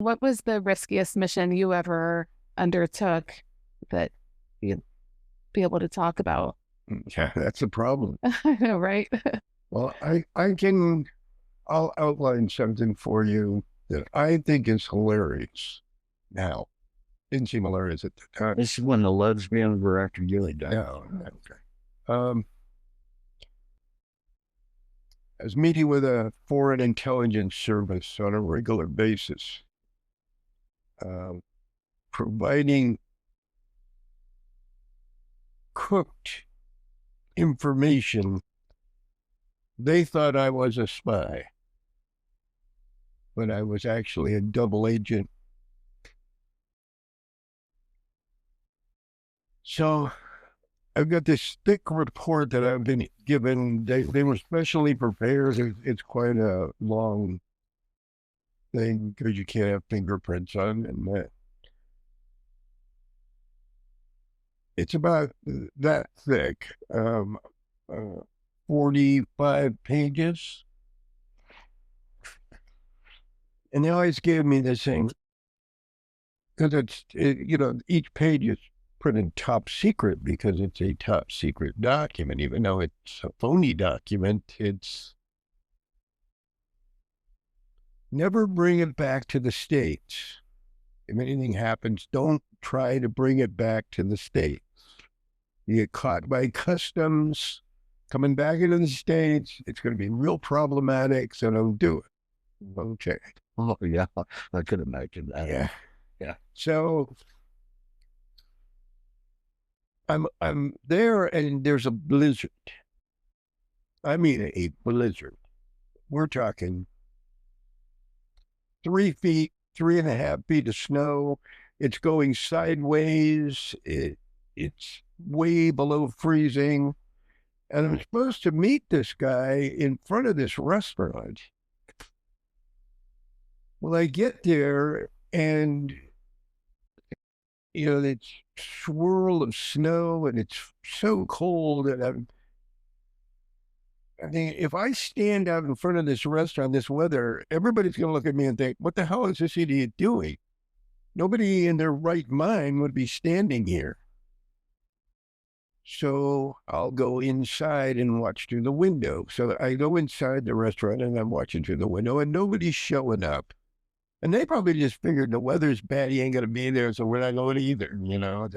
What was the riskiest mission you ever undertook that you'd be able to talk about? Yeah, that's the problem. I know, right? Well, I'll outline something for you that I think is hilarious now. Didn't seem hilarious at the time. This is when the lesbians were actually really dying. No, okay. I was meeting with a foreign intelligence service on a regular basis, providing cooked information. They thought I was a spy, but I was actually a double agent. So I've got this thick report that I've been given. They were specially prepared. It's quite a long thing because you can't have fingerprints on, and it's about that thick, 45 pages. And they always gave me this thing because each page is printed top secret because it's a top secret document, even though it's a phony document. It's never bring it back to the States. If anything happens, don't try to bring it back to the States. You get caught by customs coming back into the States, it's going to be real problematic, so don't do it. Okay. Oh, yeah. I could imagine that. Yeah. Yeah. So I'm there and there's a blizzard. I mean a blizzard. We're talking 3 feet, 3.5 feet of snow. It's going sideways. It's way below freezing. And I'm supposed to meet this guy in front of this restaurant. Well, I get there and, it's swirl of snow and it's so cold. And I think if I stand out in front of this restaurant, this weather, everybody's going to look at me and think, what the hell is this idiot doing? Nobody in their right mind would be standing here. So I'll go inside and watch through the window. So I go inside the restaurant and I'm watching through the window and nobody's showing up. And they probably just figured the weather's bad, he ain't going to be there, so we're not going either,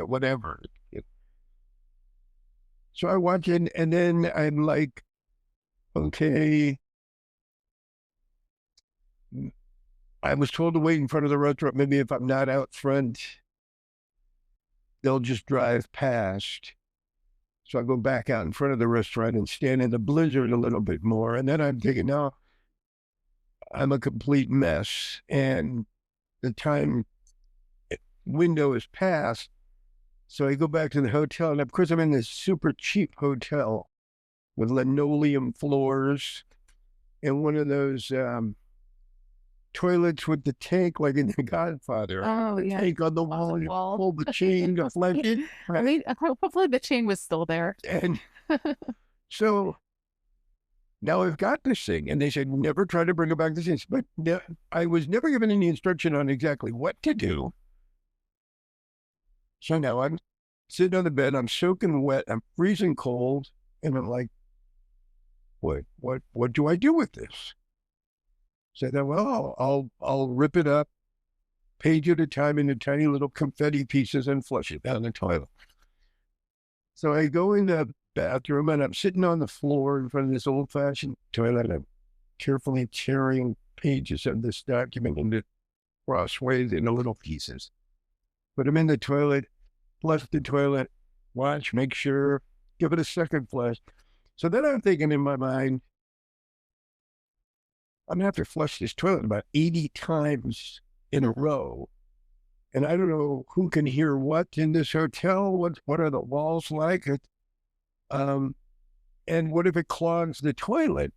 whatever. So I watch it and then I'm like, okay. I was told to wait in front of the restaurant. Maybe if I'm not out front, they'll just drive past. So I go back out in front of the restaurant and stand in the blizzard a little bit more. And then I'm thinking, no, I'm a complete mess. And the time window is passed. So I go back to the hotel. And of course, I'm in this super cheap hotel with linoleum floors and one of those toilets with the tank like in The Godfather. Oh, yeah. Tank on the wall, you pull the chain to flush it. I mean, hopefully the chain was still there. And so now I've got this thing, and they said, never try to bring it back to this. But I was never given any instruction on exactly what to do. So now I'm sitting on the bed, I'm soaking wet, I'm freezing cold, and I'm like, what do I do with this? So I thought, well, I'll rip it up, page at a time into tiny little confetti pieces and flush it down the toilet. So I go in the bathroom and I'm sitting on the floor in front of this old-fashioned toilet. I'm carefully tearing pages of this document into crossways into little pieces. Put them in the toilet, flush the toilet, watch, make sure, give it a second flush. So then I'm thinking in my mind, I'm going to have to flush this toilet about 80 times in a row. And I don't know who can hear what in this hotel. What are the walls like? And what if it clogs the toilet?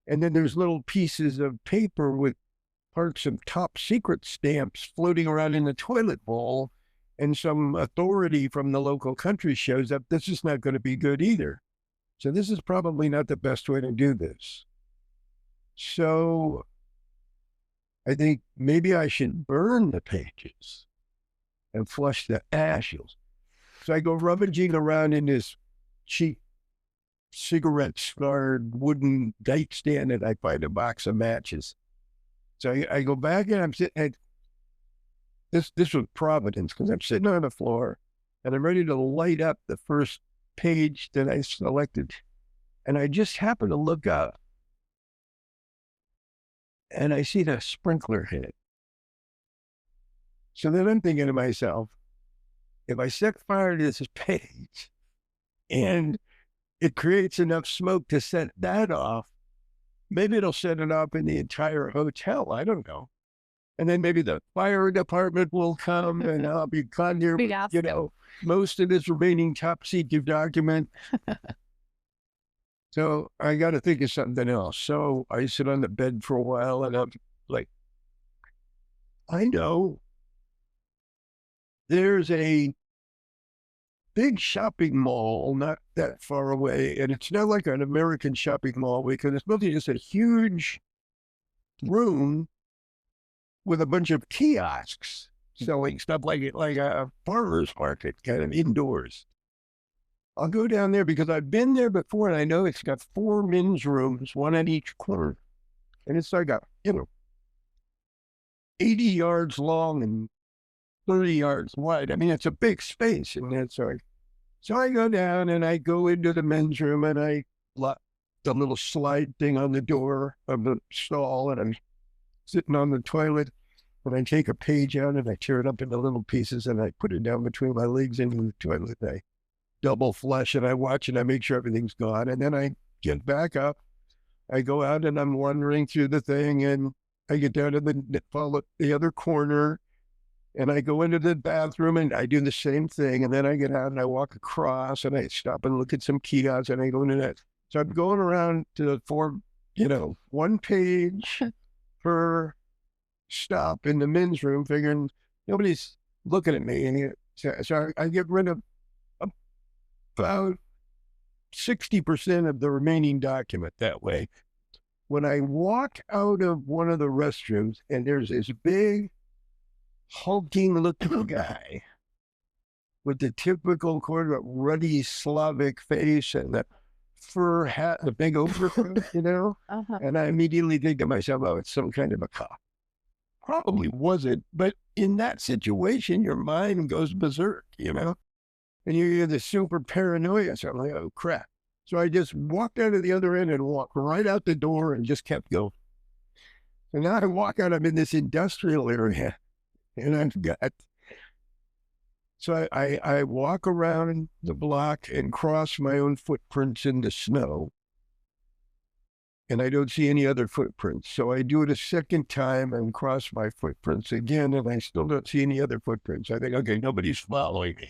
And then there's little pieces of paper with parts of top secret stamps floating around in the toilet bowl. And some authority from the local country shows up. This is not going to be good either. So this is probably not the best way to do this. So I think maybe I should burn the pages and flush the ashes. So I go rummaging around in this cheap cigarette scarred wooden nightstand and I find a box of matches. So I go back and I'm sitting. This was Providence because I'm sitting on the floor and I'm ready to light up the first page that I selected. And I just happen to look up and I see the sprinkler hit. So then I'm thinking to myself, if I set fire to this page and it creates enough smoke to set that off, maybe it'll set it off in the entire hotel. I don't know. And then maybe the fire department will come and I'll be caught here, you know, most of this remaining top secret document. So I got to think of something else. So I sit on the bed for a while and I'm like, I know there's a big shopping mall not that far away. And it's not like an American shopping mall because it's mostly just a huge room with a bunch of kiosks selling stuff like a farmer's market kind of indoors. I'll go down there because I've been there before and I know it's got 4 men's rooms, one at each corner. And it's like 80 yards long and 30 yards wide. I mean, it's a big space in that sort. So I go down and I go into the men's room and I lock the little slide thing on the door of the stall and I'm sitting on the toilet and I take a page out and I tear it up into little pieces and I put it down between my legs into the toilet. I double flush and I watch and I make sure everything's gone. And then I get back up. I go out and I'm wandering through the thing and I get down to the other corner and I go into the bathroom and I do the same thing. And then I get out and I walk across and I stop and look at some kiosks and I go into that. So I'm going around to form, one page per stop in the men's room, figuring nobody's looking at me. And so I get rid of about 60% of the remaining document that way. When I walk out of one of the restrooms and there's this big, hulking looking guy with the typical ruddy Slavic face and the fur hat, the big overcoat, and I immediately think to myself, oh, it's some kind of a cop. Probably wasn't, but in that situation, your mind goes berserk, and you get the super paranoia. So I'm like, oh, crap. So I just walked out of the other end and walked right out the door and just kept going. And now I walk out, I'm in this industrial area, and I've got... So I walk around the block and cross my own footprints in the snow, and I don't see any other footprints. So I do it a second time and cross my footprints again, and I still don't see any other footprints. I think, okay, nobody's following me.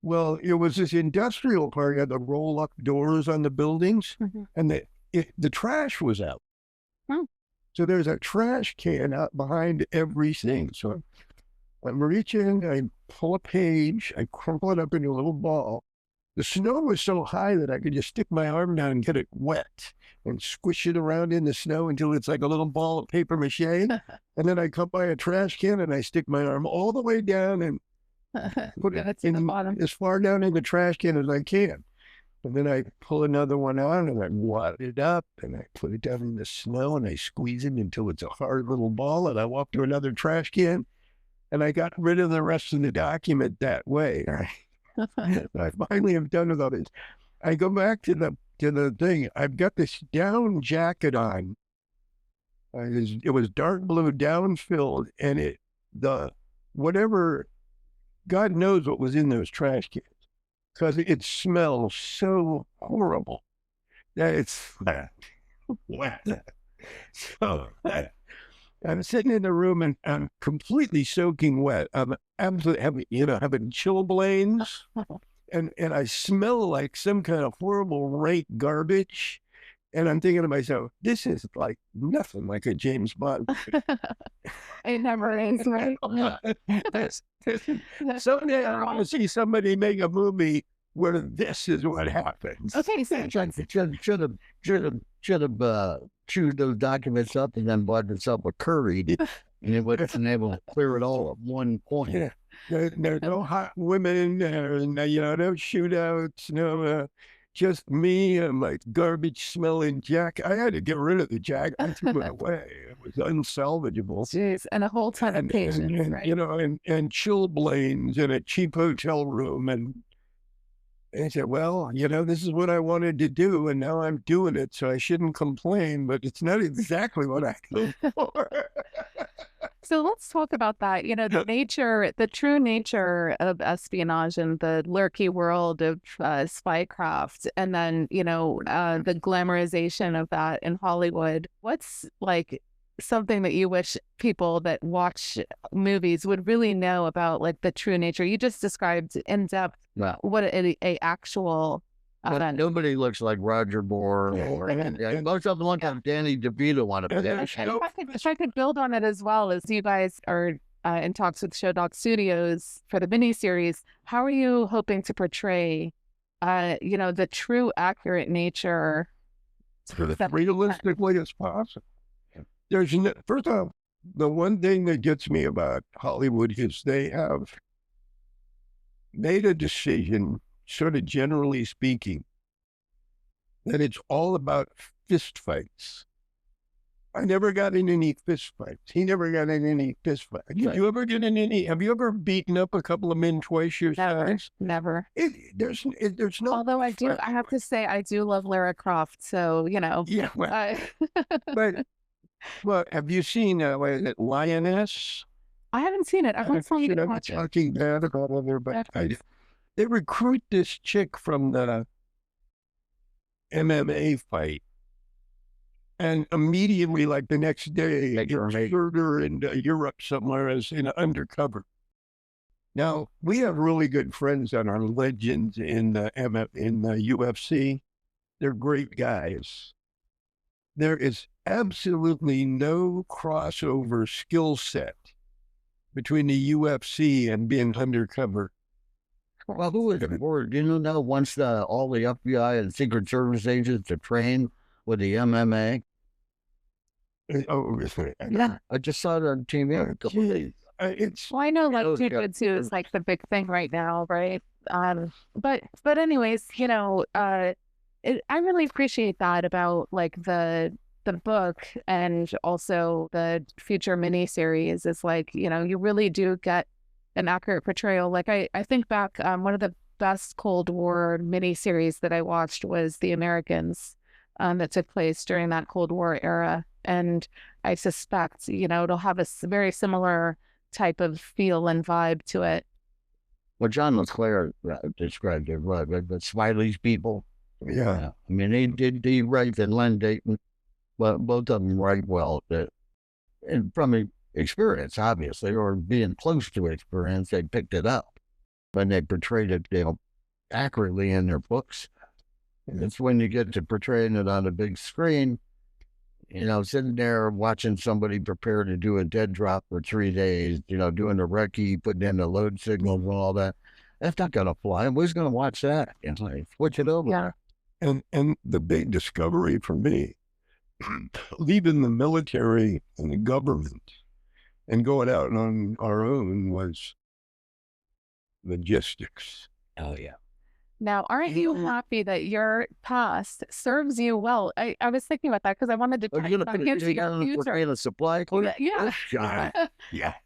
Well, it was this industrial part, had the roll-up doors on the buildings, and the trash was out. Oh. So there's a trash can out behind everything. So I'm reaching, I pull a page, I crumple it up into a little ball. The snow was so high that I could just stick my arm down and get it wet and squish it around in the snow until it's like a little ball of paper mache. And then I come by a trash can and I stick my arm all the way down and put it in the bottom, as far down in the trash can as I can. And then I pull another one out and I wad it up and I put it down in the snow and I squeeze it until it's a hard little ball. And I walk to another trash can and I got rid of the rest of the document that way. I finally am done with all this. I go back to the thing. I've got this down jacket on. It was dark blue, down filled, and whatever, God knows what was in those trash cans, because it smells so horrible that it's wet. So I'm sitting in the room and I'm completely soaking wet. I'm absolutely having chilblains, and I smell like some kind of horrible rank garbage. And I'm thinking to myself, this is like nothing like a James Bond. It never is, right? Someday I want to see somebody make a movie where this is what happens. Okay, so should have chewed those documents up and then bought himself a curry, and it wasn't able to clear it all at one point. Yeah. There's no hot women in there, and no shootouts, just me and my garbage smelling jacket. I had to get rid of the jacket. I threw it away. It was unsalvageable. Jeez, and a whole ton of patience, and, right? and chilblains in a cheap hotel room. And I said, well, this is what I wanted to do, and now I'm doing it, so I shouldn't complain, but it's not exactly what I looked for. So let's talk about that. The true nature of espionage and the lurky world of spycraft, and then, the glamorization of that in Hollywood. What's like something that you wish people that watch movies would really know about, like the true nature? You just described in depth what a actual event. Nobody looks like Roger Bourne most of them look like Danny DeVito on a If I could build on it as well, as you guys are in talks with Show Dog Studios for the miniseries, how are you hoping to portray, the true, accurate nature realistically as possible? First off, the one thing that gets me about Hollywood is they have made a decision, sort of generally speaking, that it's all about fist fights. I never got in any fist fights. He never got in any fist fights. Did you ever get in any? Have you ever beaten up a couple of men twice your size? Never. There's no. Although I have to say, I do love Lara Croft. So, Yeah. But have you seen what is it, Lioness? I haven't seen it. I want to watch it. Talking bad about other, but they recruit this chick from the MMA fight, and immediately, like the next day, insert her into Europe somewhere as in undercover. Now, we have really good friends that are legends in the UFC. They're great guys. There is absolutely no crossover skill set between the UFC and being undercover. Well, who is it? Or do you know once all the FBI and Secret Service agents are trained with the MMA? Yeah, I just saw it on TV. I know like jujitsu is like the big thing right now, right? But anyways, I really appreciate that about like the book and also the future miniseries. Is like, you really do get an accurate portrayal. Like I think back, one of the best Cold War miniseries that I watched was The Americans, that took place during that Cold War era. And I suspect, it'll have a very similar type of feel and vibe to it. Well, John LeClaire described it, right? But Smiley's people. Yeah. I mean, he write and Len Dayton, but both of them write well. And from experience, obviously, or being close to experience, they picked it up. But they portrayed it, accurately in their books. And it's when you get to portraying it on a big screen, sitting there watching somebody prepare to do a dead drop for 3 days, doing the recce, putting in the load signals and all that. That's not going to fly. Who's going to watch that? Switch it over. Yeah. And the big discovery for me, leaving the military and the government and going out on our own, was logistics. Oh, yeah. Now, aren't you happy that your past serves you well? I was thinking about that because I wanted to talk about him in the future. A supply? Yeah. Yeah.